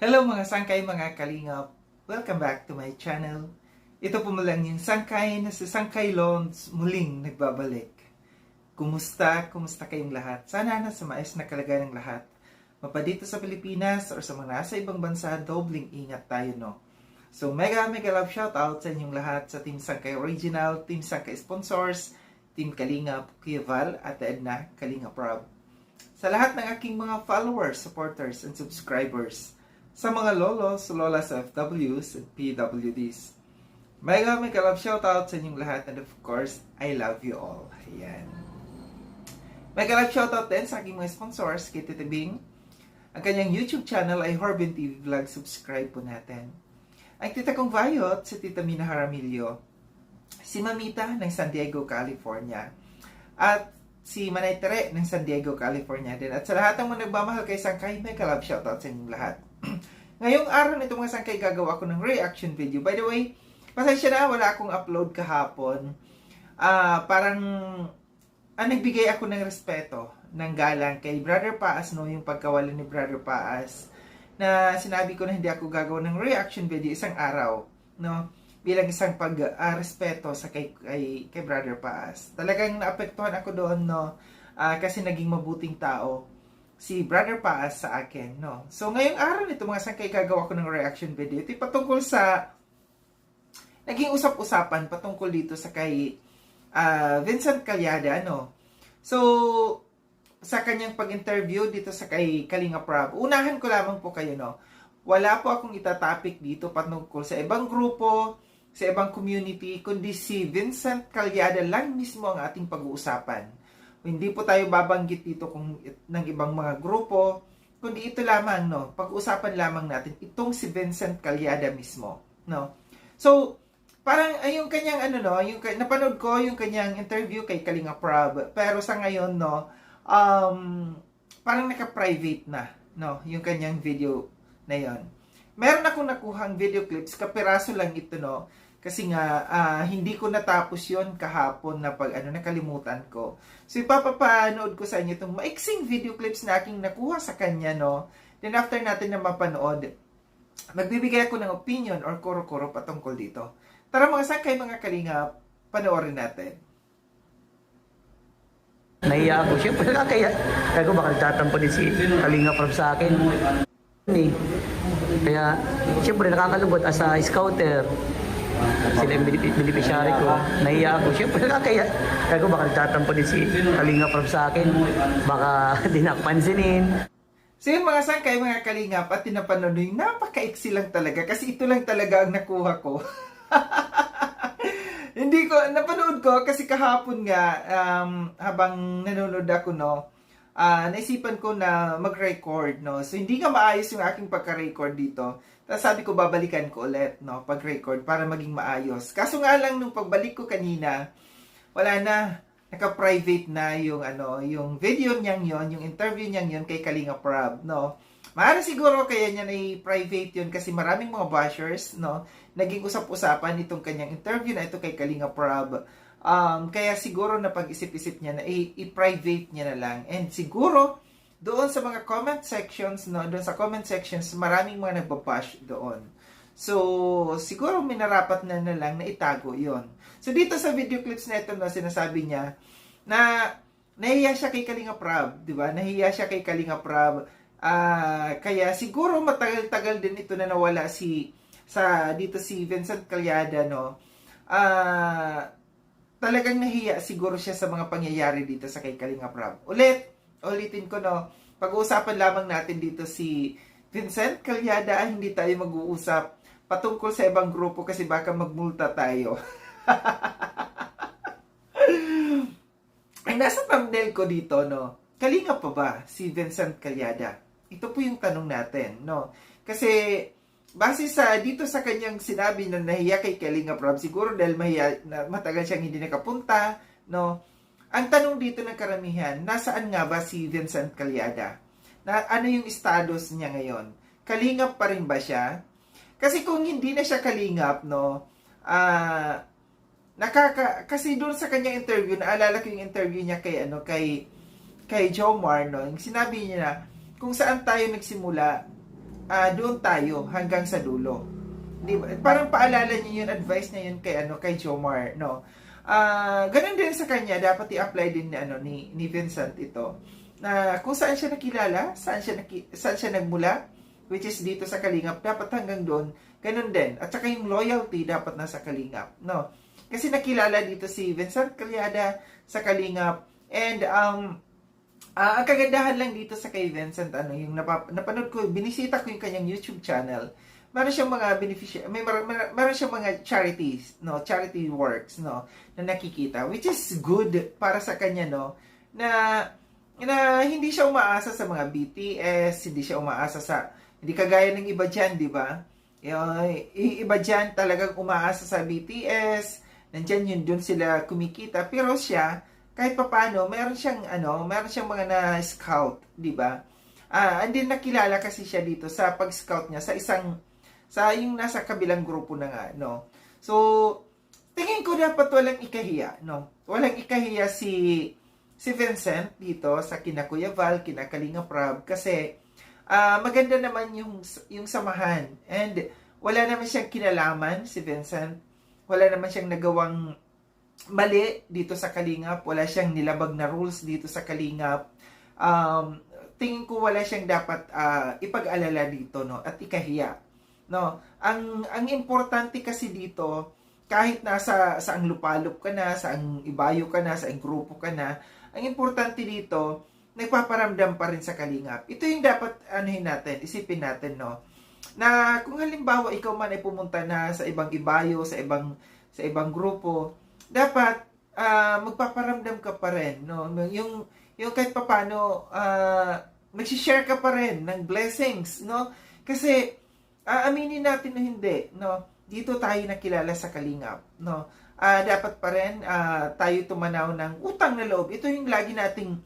Hello mga sangkay, mga kalingap. Welcome back to my channel. Ito po lang yung sangkay na si Sangkay Loans muling nagbabalik. Kumusta? Kumusta kayong lahat? Sana nasa maayos na kalagayan ng lahat. Mapadito sa Pilipinas or sa mga nasa ibang bansa, dobling ingat tayo, no? So mega love shoutout sa inyong lahat, sa Team Sangkay Original, Team Sangkay Sponsors, Team Kalingap, Kuya Val, at Edna, Kalingap Rob. Sa lahat ng aking mga followers, supporters, and subscribers, sa mga lolos, lolas FWs, at PWDs. Mega love shoutout sa inyong lahat, and of course, I love you all. Ayan. Mega love shoutout din sa aking mga sponsors, kay Tita Bing. Ang kanyang YouTube channel ay Horbin TV Vlog. Subscribe po natin. Ang tita kong Vayot, si Tita Mina Jaramillo. Si Mamita ng San Diego, California. At si Manay Tere ng San Diego, California din. At sa lahat ng mga nagmamahal kay Sangkay, mega love shoutout sa inyong lahat. Ngayong araw nito mga Sangkay, gagawa ko ng reaction video. By the way, pasensya na, wala akong upload kahapon. Parang nagbigay ako ng respeto, ng galang kay Brother Paas, no, yung pagkawala ni Brother Paas, na sinabi ko na hindi ako gagawa ng reaction video isang araw, no, bilang isang pag-respeto sa kay Brother Paas. Talagang naapektuhan ako doon, no, kasi naging mabuting tao si Brother Paas sa akin, no. So ngayong araw nito mga Sangkay, gagawa ko ng reaction video. Ito patungkol sa naging usap-usapan patungkol dito sa kay Vincent Calyada, no. So sa kanyang pag-interview dito sa kay Kalingap Rob, unahan ko lamang po kayo, no. Wala po akong itatopic dito patungkol sa ibang grupo, sa ibang community, kundi si Vincent Calyada lang mismo ang ating pag-uusapan. Hindi po tayo babanggit dito ng ibang mga grupo, kundi ito lamang, no, pag-usapan lamang natin itong si Vincent Calyada mismo, no. So parang yung kanyang yung napanood ko yung kanyang interview kay Kalingap Rob, pero sa ngayon, no, parang naka-private na, no, yung kanyang video na yon. Meron akong nakuhang video clips, kapiraso lang ito, no, kasi nga hindi ko natapos yon kahapon na nakalimutan ko. So ipapapanood ko sa inyo itong maiksing video clips na aking nakuha sa kanya, no. Then after natin na mapanood, magbibigay ako ng opinion or kuro-kuro patungkol dito. Tara mga Sangkay, mga Kalingap, panoorin natin. Nahiya ako. Siyempre kaya ko baka nagtatampo din si Kalingap Rob sa akin. Kaya siyempre nakakalungkot as a scouter. Sila yung beneficiary ko. Nahiya ako. Siyempre kaya ko baka nagtatampo din si Kalingap Rob sa akin. Baka di napansinin. So yung mga Sangkay, mga Kalingap, at tinapanood yung napaka-iksi lang talaga kasi ito lang talaga ang nakuha ko. Hindi ko, napanood ko kasi kahapon nga, habang nanonood ako, no, naisipan ko na mag-record, no. So hindi nga maayos yung aking pagka-record dito. Tapos sabi ko, babalikan ko ulit, no, pag-record para maging maayos. Kaso nga lang, nung pagbalik ko kanina, wala na, naka-private na yung, yung video niyang yon, yung interview niyang yon kay Kalingap Rob, no. Maaaring siguro kaya niya na i-private yun kasi maraming mga bashers, no, naging usap-usapan itong kanyang interview na ito kay Kalingap Rob. Kaya siguro na pag-isip-isip niya na i-private niya na lang. And siguro, doon sa mga comment sections, no, doon sa comment sections, maraming mga nagbabash doon. So, siguro minarapat na lang na itago yon. So, dito sa video clips na ito, no, sinasabi niya na nahiya siya kay Kalingap Rob, di ba? Nahiya siya kay Kalingap Rob. Kaya siguro matagal-tagal din ito na nawala dito si Vincent Calyada, no. Talagang nahiya siguro siya sa mga pangyayari dito sa kay Kalingap Rob. Ulitin ko, no. Pag-uusapan lamang natin dito si Vincent Calyada, hindi tayo mag-uusap patungkol sa ibang grupo kasi baka magmulta tayo. Ang nasa thumbnail ko dito, no, Kalingap pa ba si Vincent Calyada? Ito po yung tanong natin, no? Kasi base dito sa kanyang sinabi na nahiya kay Kalingap Rob, siguro dahil matagal siyang hindi nakapunta, no? Ang tanong dito ng karamihan, nasaan nga ba si Vincent Calyada? Ano yung status niya ngayon? Kalingap pa rin ba siya? Kasi kung hindi na siya Kalingap, no, kasi doon sa kanyang interview, naalala ko yung interview niya kay Jomar, no, yung sinabi niya na kung saan tayo nagsimula doon tayo hanggang sa dulo. Di ba? Parang paalala niyo yung advice niya yun kay kay Jomar, no. Ganun din sa kanya, dapat i-apply din ni Vincent ito. Na kung saan siya nakilala, saan siya nagmula, which is dito sa Kalingap, dapat hanggang doon ganun din. At saka yung loyalty dapat nasa Kalingap, no. Kasi nakilala dito si Vincent Calyada sa Kalingap, and ang kagandahan lang dito sa kay Vincent, yung napanood ko, binisita ko yung kanyang YouTube channel. Meron siyang mga meron siyang mga charities, no, charity works, no, na nakikita, which is good para sa kanya, no, na hindi siya umaasa sa mga BTS, hindi siya umaasa sa, hindi kagaya ng iba diyan, di ba? Iba diyan talagang umaasa sa BTS, nandiyan yun, doon sila kumikita, pero siya kahit papaano, meron siyang mga na-scout, di ba? And then nakilala kasi siya dito sa pag-scout niya sa yung nasa kabilang grupo na nga, no. So, tingin ko dapat walang ikahiya, no. Walang ikahiya si Vincent dito sa kina Kuya Val, kina Kalinga Prab, kasi maganda naman yung samahan, and wala naman siyang kinalaman si Vincent, wala naman siyang nagawang mali dito sa Kalingap, wala siyang nilabag na rules dito sa Kalingap. Tingin ko wala siyang dapat ipag-alala dito, no, at ikahiya, no. Ang importante kasi dito, kahit nasa saang lupalop ka na, saang ibayo ka na, saang grupo ka na, ang importante dito, nagpaparamdam pa rin sa Kalingap. Ito yung dapat isipin natin, no, na kung halimbawa ikaw man ay pumunta na sa ibang ibayo, sa ibang grupo, dapat magpaparamdam ka pa rin, no, yung kahit papaano mag-share ka pa rin ng blessings, no, kasi aminin natin na hindi, no, dito tayo nakilala sa Kalingap, no. Dapat pa rin tayo tumanaw ng utang na loob. Ito yung lagi nating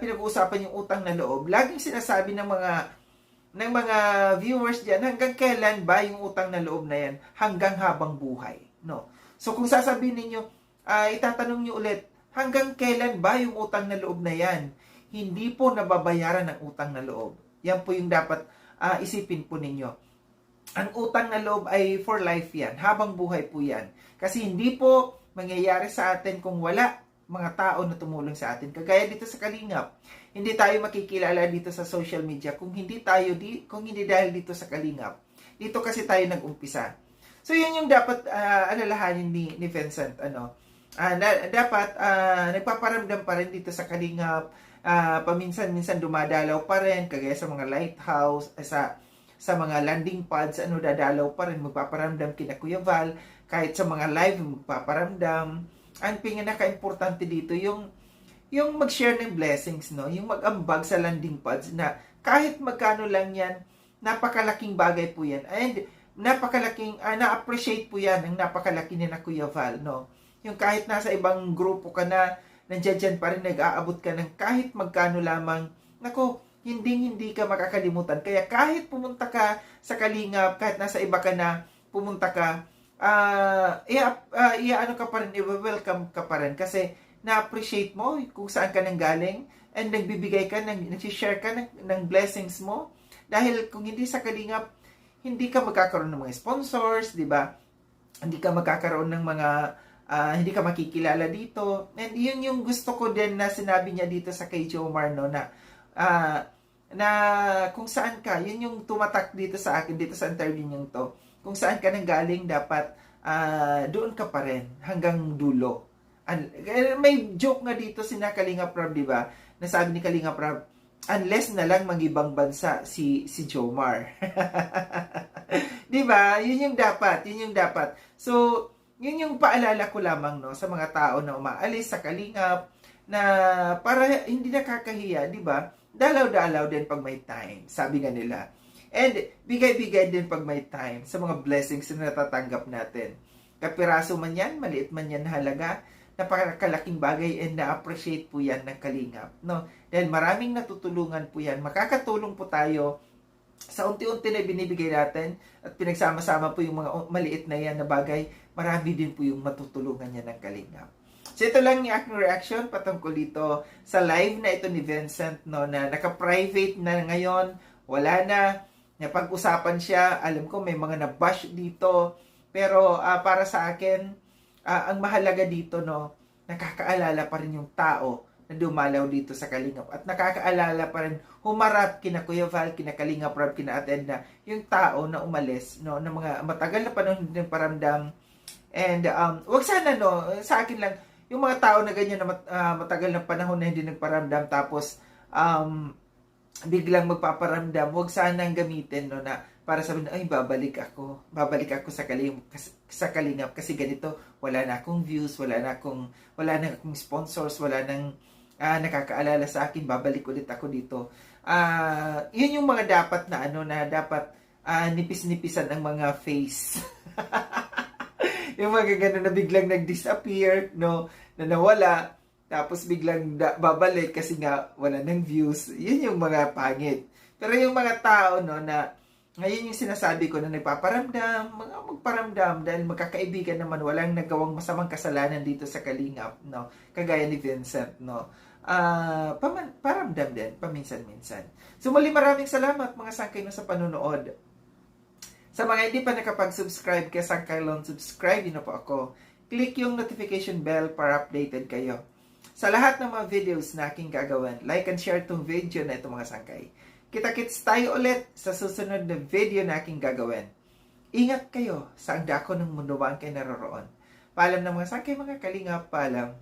pinag-uusapan, yung utang na loob. Laging sinasabi ng mga viewers diyan, hanggang kailan ba yung utang na loob na yan? Hanggang habang buhay, no. So kung sasabihin ninyo, itatanong nyo ulit, hanggang kailan ba yung utang na loob na yan? Hindi po nababayaran ng utang na loob. Yan po yung dapat isipin po ninyo. Ang utang na loob ay for life yan. Habang buhay po yan. Kasi hindi po mangyayari sa atin kung wala mga tao na tumulong sa atin. Kagaya dito sa Kalingap, hindi tayo makikilala dito sa social media kung hindi dahil dito sa Kalingap. Dito kasi tayo nag-umpisa. So, yun yung dapat alalahanin ni Vincent. Dapat nagpaparamdam pa rin dito sa Kalingap. Paminsan-minsan dumadalaw pa rin, kagaya sa mga lighthouse, sa mga landing pads, dadalaw pa rin, magpaparamdam kina Kuya Val, kahit sa mga live, magpaparamdam. Ang pinaka-importante dito, yung mag-share ng blessings, no? Yung mag-ambag sa landing pads na kahit magkano lang yan, napakalaking bagay po yan. And napakalaking, na-appreciate po yan ng napakalaki ni na Kuya Val, no? Yung kahit nasa ibang grupo ka na, nandiyan pa rin, nag-aabot ka ng kahit magkano lamang, nako, hindi ka makakalimutan. Kaya kahit pumunta ka sa Kalingap, kahit nasa iba ka na, pumunta ka, ka pa rin, i-welcome ka pa rin, kasi na-appreciate mo kung saan ka nang galing, and nagbibigay ka, nag-share ka ng blessings mo, dahil kung hindi sa Kalingap, hindi ka magkakaroon ng mga sponsors, di ba? Hindi ka magkakaroon ng mga, hindi ka makikilala dito. And yun yung gusto ko din na sinabi niya dito sa kay Jomar, no, na kung saan ka, yun yung tumatak dito sa akin, dito sa interview niyang to. Kung saan ka nang galing, dapat doon ka pa rin hanggang dulo. May joke nga dito si Kalinga Prab, di ba? Nasabi ni Kalinga Prab, unless na lang mag-ibang bansa si Jomar. Di ba? Yun yung dapat. So, yun yung paalala ko lamang, no, sa mga tao na umaalis sa Kalingap, na para hindi nakakahiya, di ba? Dalaw-dalaw din pag may time, sabi nga nila. And bigay-bigay din pag may time sa mga blessings na natatanggap natin. Kapiraso man yan, maliit man yan na halaga, napakalaking bagay, and na-appreciate po yan ng Kalingap, no? Dahil maraming natutulungan po yan. Makakatulong po tayo sa unti-unti na binibigay natin, at pinagsama-sama po yung mga maliit na yan na bagay, marami din po yung matutulungan yan ng Kalingap. So ito lang yung aking reaction patungkol dito sa live na ito ni Vincent, no, na naka-private na ngayon, wala na napag-usapan siya. Alam ko may mga nabash dito. Pero para sa akin, ang mahalaga dito, no, nakakaalala pa rin yung tao na dumalaw dito sa Kalingap. At nakakaalala pa rin humarap kina Kuya Val, kina Kalingap Rob, kina Ate Edna, yung tao na umalis, no, na mga matagal na panahon hindi paramdam. And wag sana, no, sa akin lang, yung mga tao na ganyan na matagal na panahon na hindi nagparamdam, tapos biglang magpaparamdam, wag sanang gamitin, no, na para sabihin, ay, babalik ako sa Kalingap kasi ganito, wala na akong views, wala na akong sponsors, wala nang nakakaalala sa akin, babalik ulit ako dito. Yun yung mga dapat na dapat nipis-nipisan ang mga face. Yung mga ganun na biglang nag-disappear, no, na nawala, tapos biglang babalik kasi nga wala nang views. Yun yung mga pangit. Pero yung mga tao, no, na ngayon yung sinasabi ko na nagpaparamdam, mga magparamdam dahil magkakaibigan naman, walang nagawang masamang kasalanan dito sa Kalingap, no, kagaya ni Vincent, no. Paramdam din, paminsan-minsan. So muli maraming salamat mga sangkay no sa panunood. Sa mga hindi pa nakapag-subscribe kay Sangkay Lon, subscribe na po ako. Click yung notification bell para updated kayo. Sa lahat ng mga videos na aking gagawin, like and share itong video na ito mga sangkay. Kita-kits tayo ulit sa susunod na video na aking gagawin. Ingat kayo sa ang dako ng mundo ba ang kayo naroroon. Paalam ng mga sangkay, mga Kalingap, paalam.